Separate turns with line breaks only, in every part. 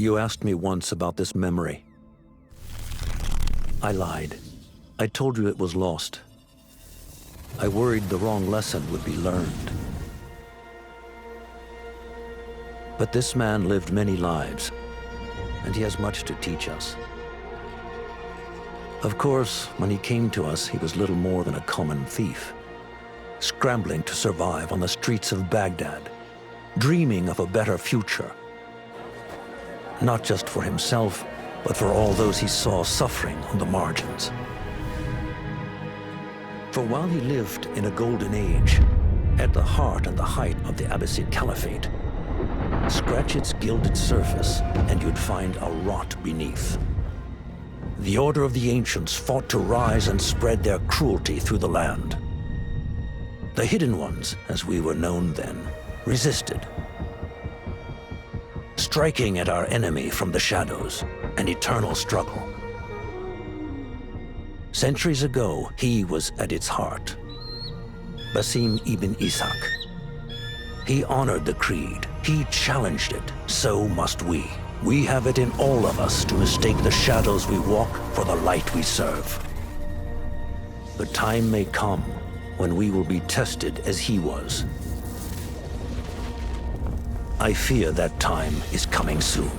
You asked me once about this memory. I lied. I told you it was lost. I worried the wrong lesson would be learned. But this man lived many lives, and he has much to teach us. Of course, when he came to us, he was little more than a common thief, scrambling to survive on the streets of Baghdad, dreaming of a better future. Not just for himself, but for all those he saw suffering on the margins. For while he lived in a golden age, at the heart and the height of the Abbasid Caliphate, scratch its gilded surface and you'd find a rot beneath. The Order of the Ancients fought to rise and spread their cruelty through the land. The Hidden Ones, as we were known then, resisted, striking at our enemy from the shadows, an eternal struggle. Centuries ago, he was at its heart. Basim ibn Ishaq. He honored the Creed. He challenged it. So must we. We have it in all of us to mistake the shadows we walk for the light we serve. The time may come when we will be tested as he was. I fear that time is coming soon.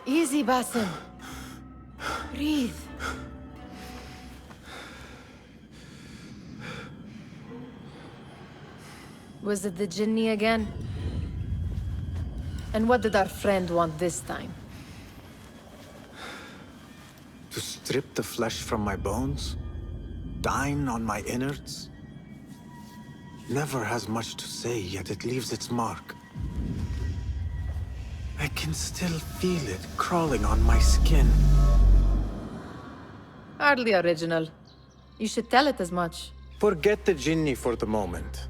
Easy, Basim. Breathe. Was it the Jinni again? And what did our friend want this time?
To strip the flesh from my bones? Dine on my innards? Never has much to say, yet it leaves its mark. I can still feel it crawling on my skin.
Hardly original. You should tell it as much.
Forget the Jinni for the moment.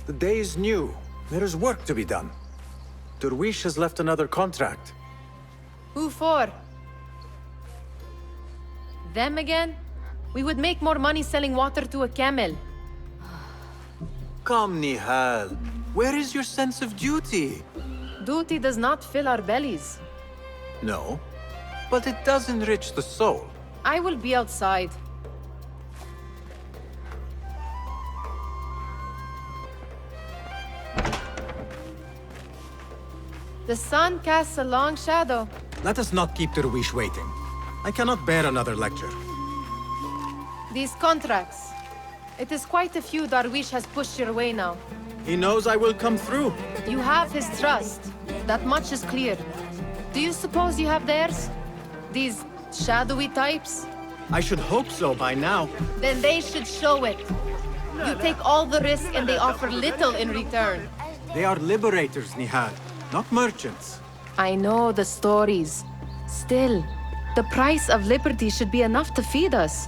The day is new. There is work to be done. Derwish has left another contract.
Who for? Them again? We would make more money selling water to a camel.
Come, Nihal. Where is your sense of duty?
Duty does not fill our bellies.
No, but it does enrich the soul.
I will be outside. The sun casts a long shadow.
Let us not keep Derwish waiting. I cannot bear another lecture.
These contracts. It is quite a few Darwish has pushed your way now.
He knows I will come through.
You have his trust. That much is clear. Do you suppose you have theirs? These shadowy types?
I should hope so by now.
Then they should show it. You take all the risk and they offer little in return.
They are liberators, Nihal, not merchants.
I know the stories. Still, the price of liberty should be enough to feed us.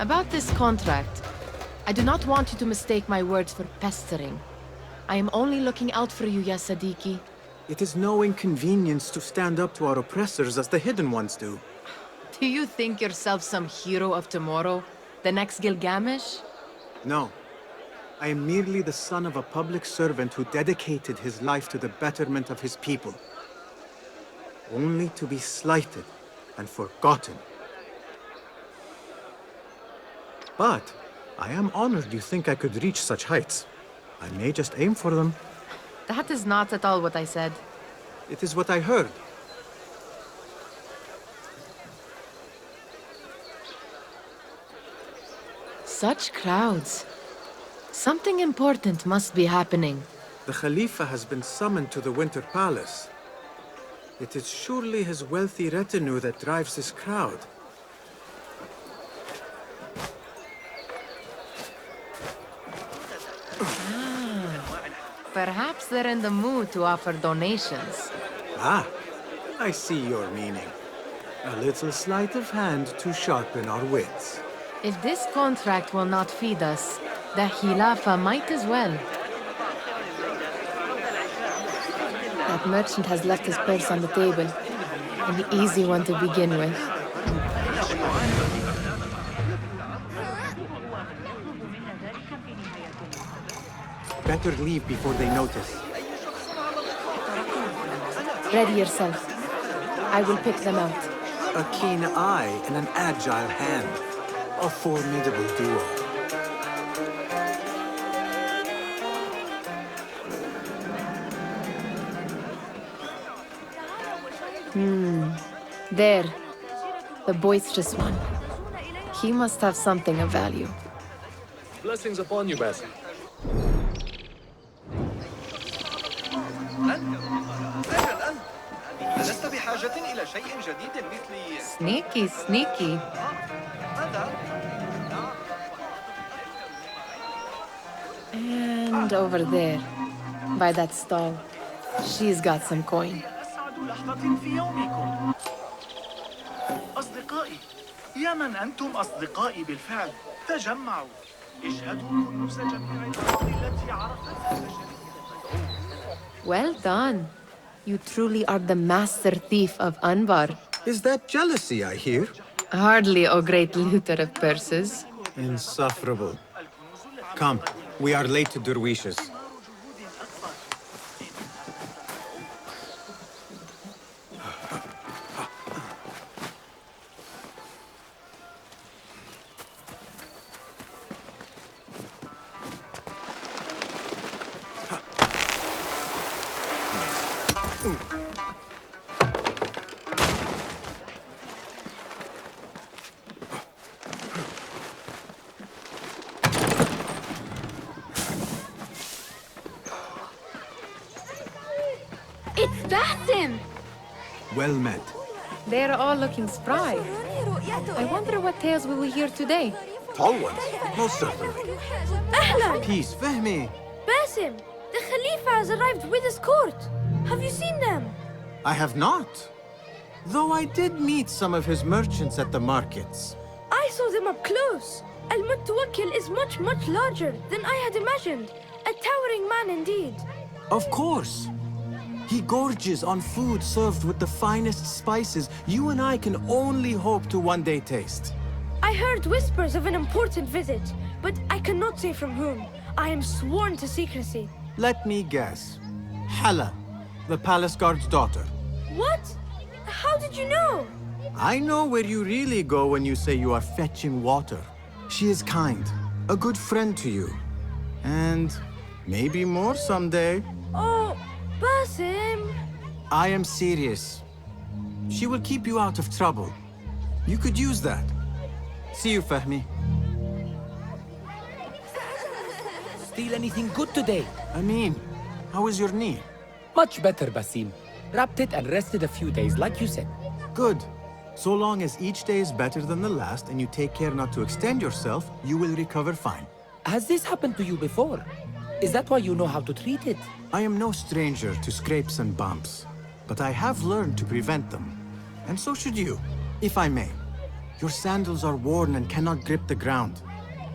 About this contract, I do not want you to mistake my words for pestering. I am only looking out for you, ya Sadiki.
It is no inconvenience to stand up to our oppressors as the Hidden Ones do.
Do you think yourself some hero of tomorrow? The next Gilgamesh?
No. I am merely the son of a public servant who dedicated his life to the betterment of his people. Only to be slighted and forgotten. But I am honored you think I could reach such heights. I may just aim for them.
That is not at all what I said.
It is what I heard.
Such crowds. Something important must be happening.
The Khalifa has been summoned to the Winter Palace. It is surely his wealthy retinue that drives this crowd.
Perhaps they're in the mood to offer donations.
Ah, I see your meaning. A little sleight of hand to sharpen our wits.
If this contract will not feed us, the Khilafa might as well. That merchant has left his purse on the table. An easy one to begin with.
Better leave before they notice.
Ready yourself. I will pick them out.
A keen eye and an agile hand. A formidable duo.
There. The boisterous one. He must have something of value.
Blessings upon you, Basim.
لست بحاجة إلى شيء جديد مثل
Sneaky, sneaky. And over there, by that stall, she's got some coin.
أسعد لحظة في يومكم. أصدقائي، يا من أنتم أصدقائي بالفعل، تجمعوا. اشهدوا كنوز جميع الأراضي التي عرفتها البشرية.
Well done. You truly are the master thief of Anbar.
Is that jealousy I hear?
Hardly, O great looter of purses.
Insufferable. Come, we are late to Derwishes.
It's Basim!
Well met.
They're all looking spry. I wonder what tales we will hear today.
Tall ones, most certainly.
أهلا!
Peace, Fehmi.
Basim! The Khalifa has arrived with his court. Have you seen them?
I have not. Though I did meet some of his merchants at the markets.
I saw them up close. Al-Mutawakkil is much, much larger than I had imagined. A towering man indeed.
Of course. He gorges on food served with the finest spices you and I can only hope to one day taste.
I heard whispers of an important visit, but I cannot say from whom. I am sworn to secrecy.
Let me guess. Hala, the palace guard's daughter.
What? How did you know?
I know where you really go when you say you are fetching water. She is kind, a good friend to you. And maybe more someday.
Oh, Basim.
I am serious. She will keep you out of trouble. You could use that. See you, Fahmi.
Steal anything good today?
Amin, how is your knee?
Much better, Basim. Wrapped it and rested a few days, like you said.
Good. So long as each day is better than the last and you take care not to extend yourself, you will recover fine.
Has this happened to you before? Is that why you know how to treat it?
I am no stranger to scrapes and bumps, but I have learned to prevent them. And so should you, if I may. Your sandals are worn and cannot grip the ground.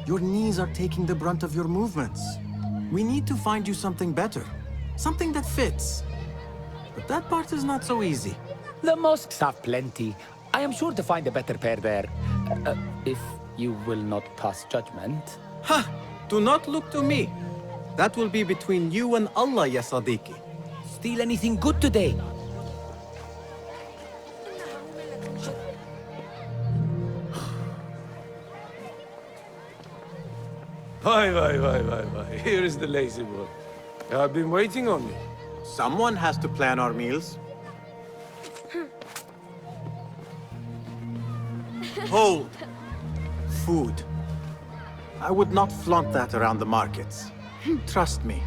Your knees are taking the brunt of your movements. We need to find you something better. Something that fits. But that part is not so easy.
The mosques have plenty. I am sure to find a better pair there. If you will not pass judgment.
Ha! Do not look to me. That will be between you and Allah, ya Sadiqi.
Steal anything good today?
Why. Here is the lazy boy. I've been waiting on you.
Someone has to plan our meals. Hold. Food. I would not flaunt that around the markets. Trust me.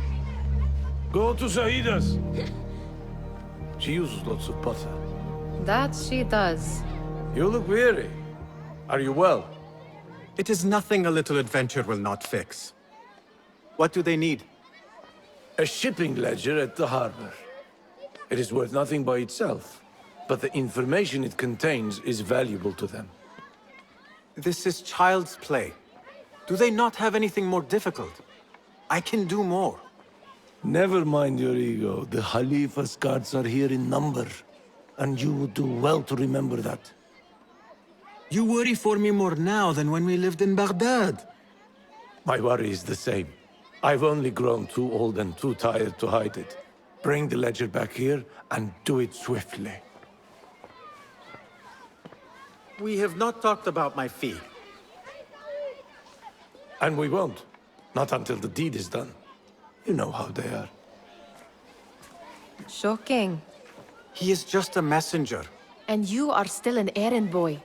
Go to Saida's. She uses lots of butter.
That she does.
You look weary. Are you well?
It is nothing a little adventure will not fix. What do they need?
A shipping ledger at the harbor. It is worth nothing by itself, but the information it contains is valuable to them.
This is child's play. Do they not have anything more difficult? I can do more.
Never mind your ego. The Khalifa's guards are here in number, and you would do well to remember that.
You worry for me more now than when we lived in Baghdad.
My worry is the same. I've only grown too old and too tired to hide it. Bring the ledger back here, and do it swiftly.
We have not talked about my fee.
And we won't. Not until the deed is done. You know how they are.
Shocking.
He is just a messenger.
And you are still an errand boy.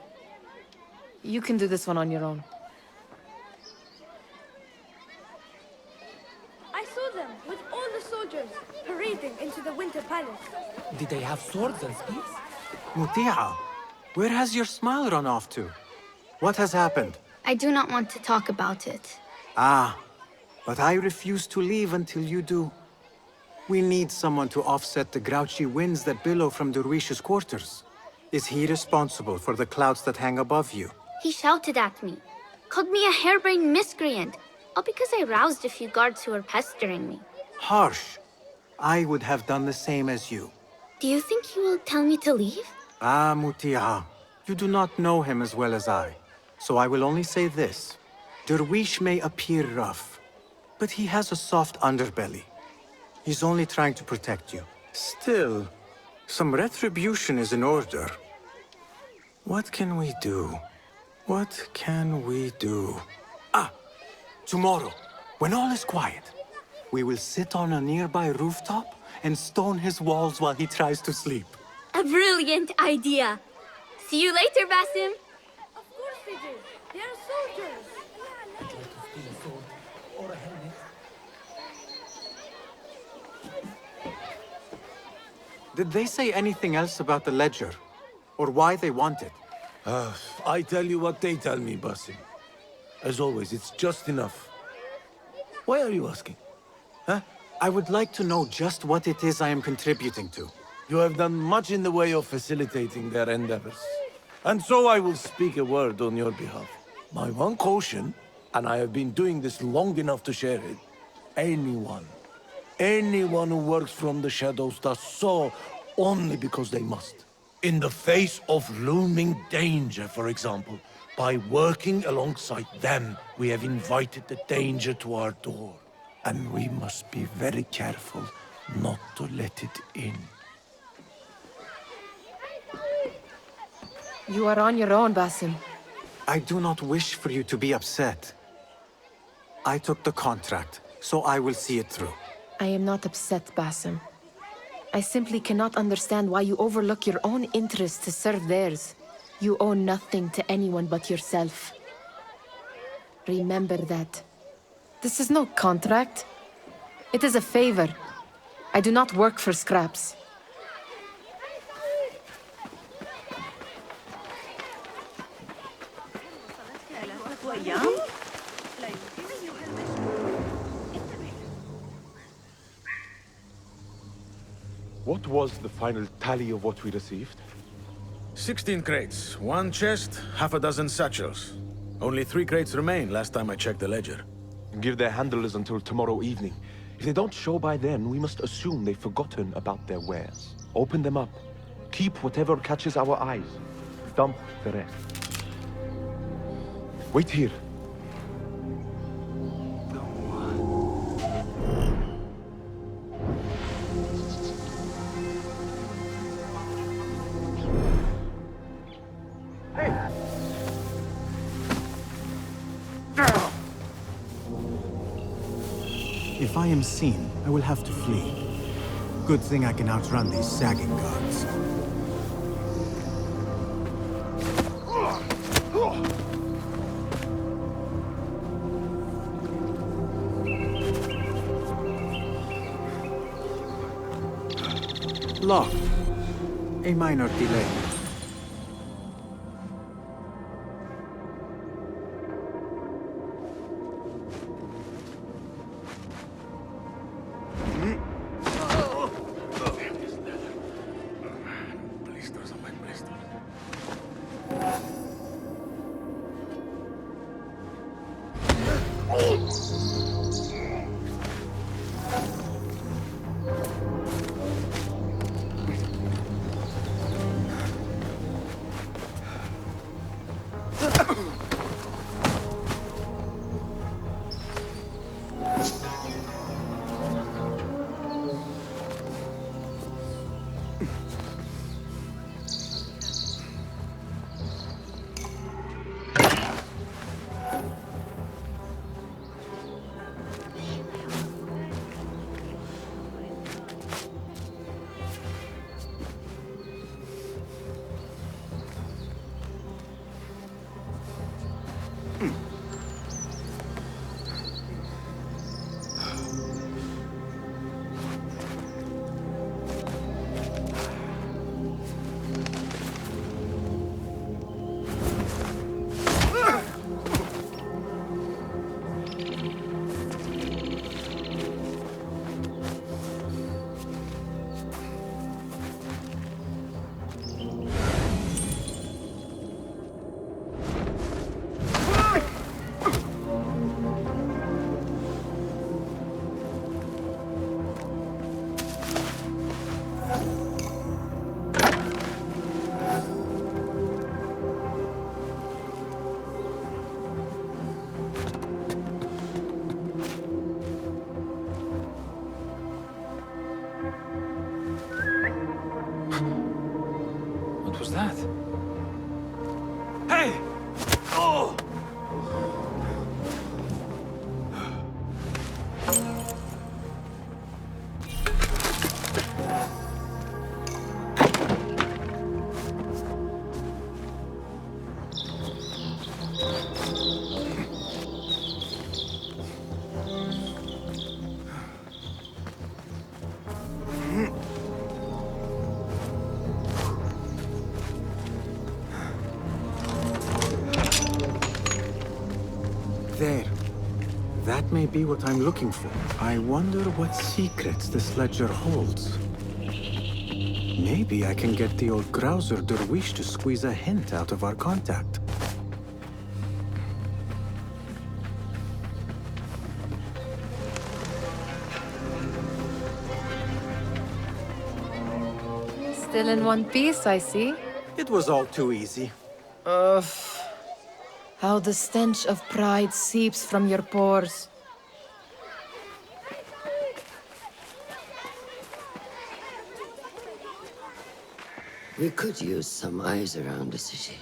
You can do this one on your own.
I saw them with all the soldiers parading into the Winter Palace.
Did they have swords and spears?
Muti'a, where has your smile run off to? What has happened?
I do not want to talk about it.
Ah, but I refuse to leave until you do. We need someone to offset the grouchy winds that billow from Derwish's quarters. Is he responsible for the clouds that hang above you?
He shouted at me, called me a harebrained miscreant, all because I roused a few guards who were pestering me.
Harsh. I would have done the same as you.
Do you think he will tell me to leave?
Ah, Muti'a, you do not know him as well as I. So I will only say this. Derwish may appear rough, but he has a soft underbelly. He's only trying to protect you. Still, some retribution is in order. What can we do? What can we do? Ah! Tomorrow, when all is quiet, we will sit on a nearby rooftop and stone his walls while he tries to sleep.
A brilliant idea. See you later, Basim.
Of course they do. They are soldiers.
Did they say anything else about the ledger? Or why they want it?
I tell you what they tell me, Basim. As always, it's just enough. Why are you asking? Huh?
I would like to know just what it is I am contributing to.
You have done much in the way of facilitating their endeavors. And so I will speak a word on your behalf. My one caution, and I have been doing this long enough to share it, anyone who works from the shadows does so only because they must. In the face of looming danger, for example, by working alongside them, we have invited the danger to our door. And we must be very careful not to let it in.
You are on your own, Basim.
I do not wish for you to be upset. I took the contract, so I will see it through.
I am not upset, Basim. I simply cannot understand why you overlook your own interests to serve theirs. You owe nothing to anyone but yourself. Remember that. This is no contract. It is a favor. I do not work for scraps.
What was the final tally of what we received? 16 crates, 1 chest, half a dozen satchels. Only 3 crates remain last time I checked the ledger.
Give their handlers until tomorrow evening. If they don't show by then, we must assume they've forgotten about their wares. Open them up. Keep whatever catches our eyes. Dump the rest. Wait here.
If I am seen, I will have to flee. Good thing I can outrun these sagging guards. Locked. A minor delay.
What was that?
Hey! Oh!
There. That may be what I'm looking for. I wonder what secrets this ledger holds. Maybe I can get the old grouser Derwish to squeeze a hint out of our contact.
Still in one piece, I see.
It was all too easy.
How the stench of pride seeps from your pores.
We could use some eyes around the city.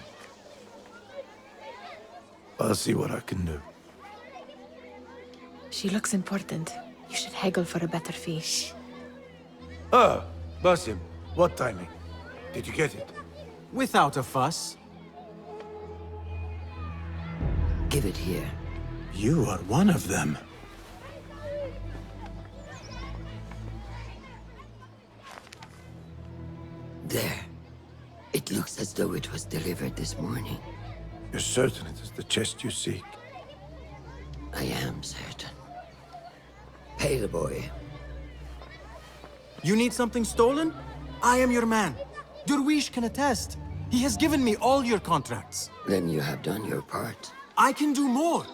I'll see what I can do.
She looks important. You should haggle for a better fee.
Ah, Basim, what timing? Did you get it?
Without a fuss.
Give it here.
You are one of them.
There. It looks as though it was delivered this morning.
You're certain it is the chest you seek?
I am certain. Pay the boy.
You need something stolen? I am your man. Derwish can attest. He has given me all your contracts.
Then you have done your part.
I can do more.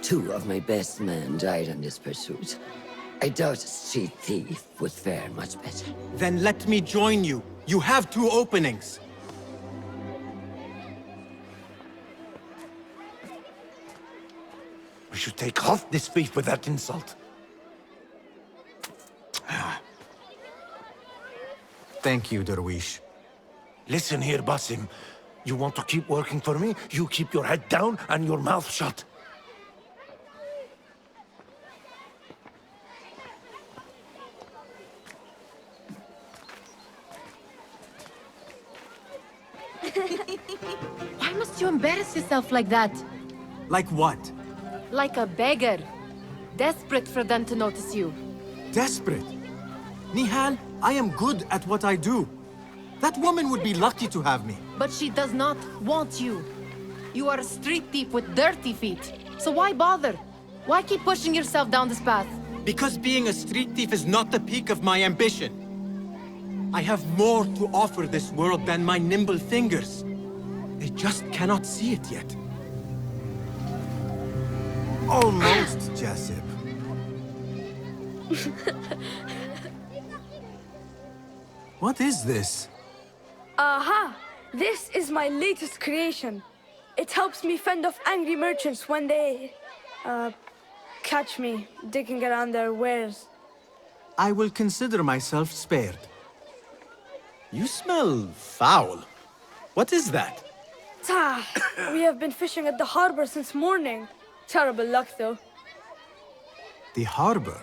2 of my best men died in this pursuit. I doubt a street thief would fare much better.
Then let me join you. You have 2 openings.
We should take off this beef with that insult.
Thank you, Derwish.
Listen here, Basim. You want to keep working for me? You keep your head down and your mouth shut.
Why must you embarrass yourself like that?
Like what?
Like a beggar. Desperate for them to notice you.
Desperate? Nihal, I am good at what I do. That woman would be lucky to have me.
But she does not want you. You are a street thief with dirty feet. So why bother? Why keep pushing yourself down this path?
Because being a street thief is not the peak of my ambition. I have more to offer this world than my nimble fingers. They just cannot see it yet. Almost, Jasip. What is this?
Aha! This is my latest creation. It helps me fend off angry merchants when they... catch me digging around their wares.
I will consider myself spared. You smell foul. What is that?
We have been fishing at the harbor since morning. Terrible luck, though.
The harbor?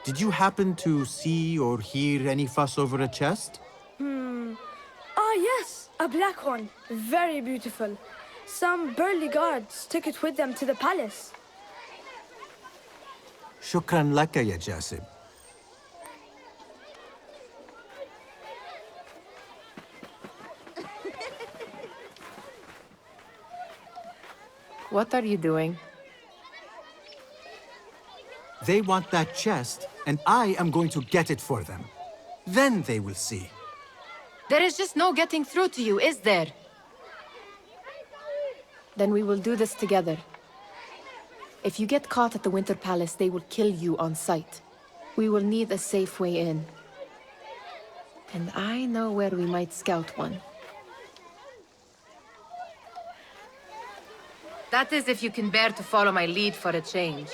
Did you happen to see or hear any fuss over a chest?
Yes, a black one. Very beautiful. Some burly guards took it with them to the palace.
Shukran laka, ya Jasib.
What are you doing?
They want that chest, and I am going to get it for them. Then they will see.
There is just no getting through to you, is there? Then we will do this together. If you get caught at the Winter Palace, they will kill you on sight. We will need a safe way in. And I know where we might scout one. That is if you can bear to follow my lead for a change.